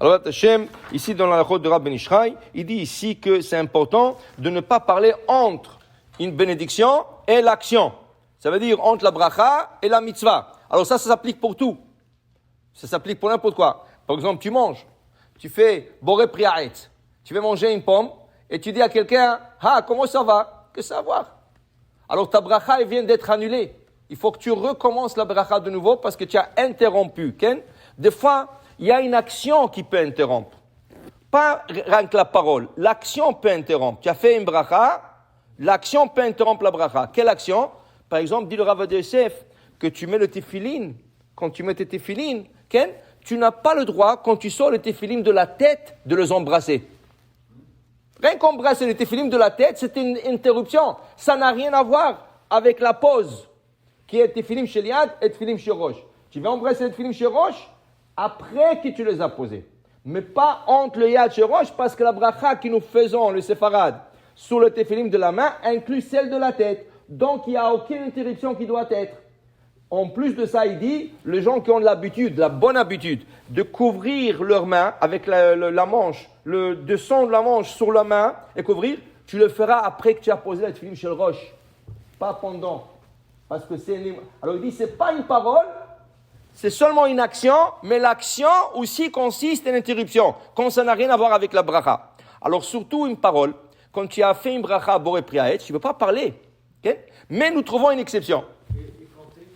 Alors, Hachem, ici dans la route de Rabbi Ishraï, il dit ici que c'est important de ne pas parler entre une bénédiction et l'action. Ça veut dire entre la bracha et la mitzvah. Alors ça s'applique pour tout. Ça s'applique pour n'importe quoi. Par exemple, tu manges. Tu fais boré priaet. Tu veux manger une pomme et tu dis à quelqu'un, comment ça va? Que savoir? Alors ta bracha, elle vient d'être annulée. Il faut que tu recommences la bracha de nouveau parce que tu as interrompu. Ken? Des fois, il y a une action qui peut interrompre. Pas rien que la parole. L'action peut interrompre. Tu as fait une bracha, l'action peut interrompre la bracha. Quelle action? Par exemple, dit le Rav Yosef que tu mets le téphilin. Quand tu mets tes téphilin, Ken, tu n'as pas le droit, quand tu sors le téphilin de la tête, de les embrasser. Rien qu'embrasser le téphilin de la tête, c'est une interruption. Ça n'a rien à voir avec la pause, qui est téphilin chez Liad et téphilin chez Roche. Tu vas embrasser le téphilin chez Roche après que tu les as posés. Mais pas entre le Yad chez Roche, parce que la bracha que nous faisons, le séfarade, sur le téphilin de la main, inclut celle de la tête. Donc, il n'y a aucune interruption qui doit être. En plus de ça, il dit, les gens qui ont l'habitude, la bonne habitude, de couvrir leurs mains avec la manche, le descendre la manche sur la main et couvrir, tu le feras après que tu as posé la téphilin chez le Roche. Pas pendant. Parce que alors il dit, c'est pas une parole, c'est seulement une action, mais l'action aussi consiste en interruption, quand ça n'a rien à voir avec la bracha. Alors surtout une parole, quand tu as fait une bracha boré priaet, tu ne peux pas parler. Okay? Mais nous trouvons une exception.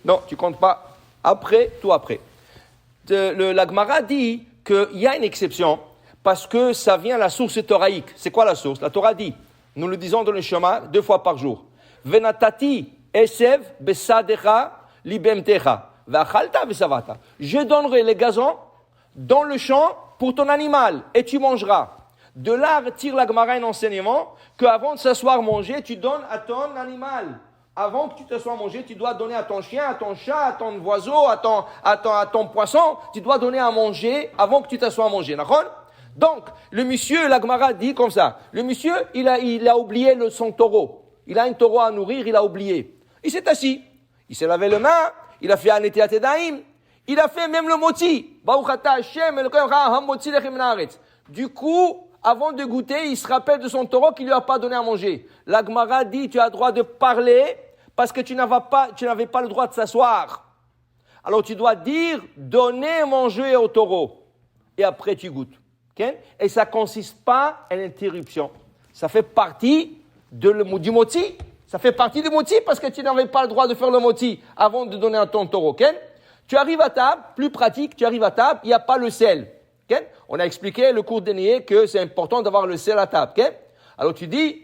Non, tu ne comptes pas. Après, tout après. La Gemara dit qu'il y a une exception parce que ça vient de la source thoraïque. C'est quoi la source? La Torah dit, nous le disons dans le Shema 2 fois par jour. Venatati esev besadecha libemtecha vachalta vesavata. Je donnerai les gazons dans le champ pour ton animal et tu mangeras. De là retire la Gemara un enseignement qu'avant de s'asseoir manger, tu donnes à ton animal. Avant que tu t'assoies manger, tu dois donner à ton chien, à ton chat, à ton oiseau, à ton poisson. Tu dois donner à manger avant que tu t'assoies manger. D'accord? Donc, le monsieur, la Gemara dit comme ça. Le monsieur, il a oublié son taureau. Il a un taureau à nourrir, il a oublié. Il s'est assis. Il s'est lavé les mains. Il a fait un Netilat Yadayim. Il a fait même le moti. Du coup, avant de goûter, il se rappelle de son taureau qu'il ne lui a pas donné à manger. La Gemara dit, tu as le droit de parler parce que tu n'avais pas le droit de s'asseoir. Alors tu dois dire, donnez à manger au taureau. Et après tu goûtes. Okay? Et ça ne consiste pas en interruption. Ça fait partie du moti. Ça fait partie du moti parce que tu n'avais pas le droit de faire le moti avant de donner à ton taureau. Okay? Tu arrives à table, plus pratique, tu arrives à table, il n'y a pas le sel. Okay? On a expliqué le cours dernier que c'est important d'avoir le sel à table. Okay? Alors tu dis,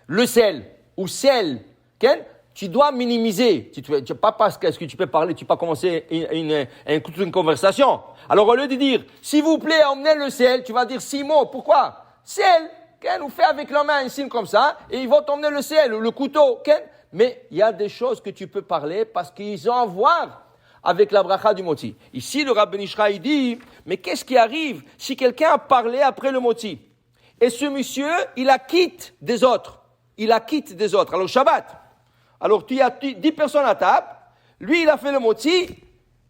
le sel ou sel, okay? Tu dois minimiser. Tu pas parce que tu peux parler, tu peux pas commencer une conversation. Alors au lieu de dire, s'il vous plaît, emmenez le sel, tu vas dire 6 mots. Pourquoi? Sel, okay? Nous fait avec la main un signe comme ça, et ils vont t'emmener le sel ou le couteau. Okay? Mais il y a des choses que tu peux parler parce qu'ils ont à voir avec la bracha du moti. Ici, le Rabbi Ishraï dit, mais qu'est-ce qui arrive si quelqu'un a parlé après le moti? Et ce monsieur, il a quitte des autres. Alors, Shabbat. Alors, tu as 10 personnes à table. Lui, il a fait le moti.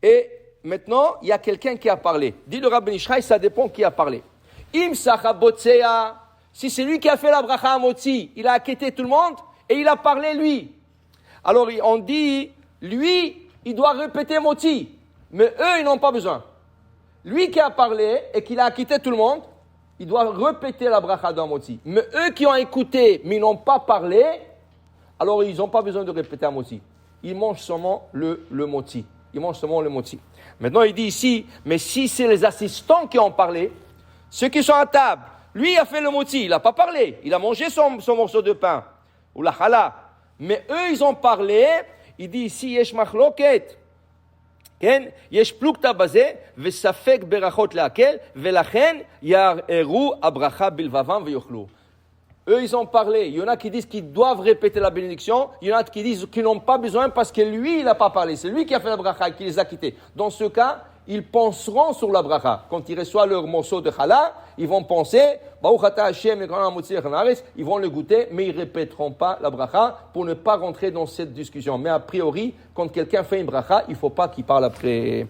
Et maintenant, il y a quelqu'un qui a parlé. Dit le Rabbi Ishraï, ça dépend qui a parlé. Im sachabotsea. Si c'est lui qui a fait la bracha à moti, il a acquitté tout le monde et il a parlé lui. Alors, on dit, lui, il doit répéter moti, mais eux, ils n'ont pas besoin. Lui qui a parlé et qui a acquitté tout le monde, il doit répéter la bracha d'un moti. Mais eux qui ont écouté, mais ils n'ont pas parlé, alors ils n'ont pas besoin de répéter un moti. Ils mangent seulement le moti. Maintenant, il dit ici, mais si c'est les assistants qui ont parlé, ceux qui sont à table, lui a fait le moti, il n'a pas parlé, il a mangé son morceau de pain, ou la challah. Mais eux, ils ont parlé. Il dit ici, yesh machloket, ken, yesh plukta baze, vesafek berachot leakel, velachen yareru abracha bilvavam veyochlu. Eux, ils ont parlé. Il y en a qui disent qu'ils doivent répéter la bénédiction. Il y en a qui disent qu'ils n'ont pas besoin parce que lui, il n'a pas parlé. C'est lui qui a fait la bracha, qui les a quittés. Dans ce cas, ils penseront sur la bracha. Quand ils reçoivent leur morceau de challah, ils vont penser, ils vont le goûter, mais ils ne répéteront pas la bracha pour ne pas rentrer dans cette discussion. Mais a priori, quand quelqu'un fait une bracha, il ne faut pas qu'il parle après.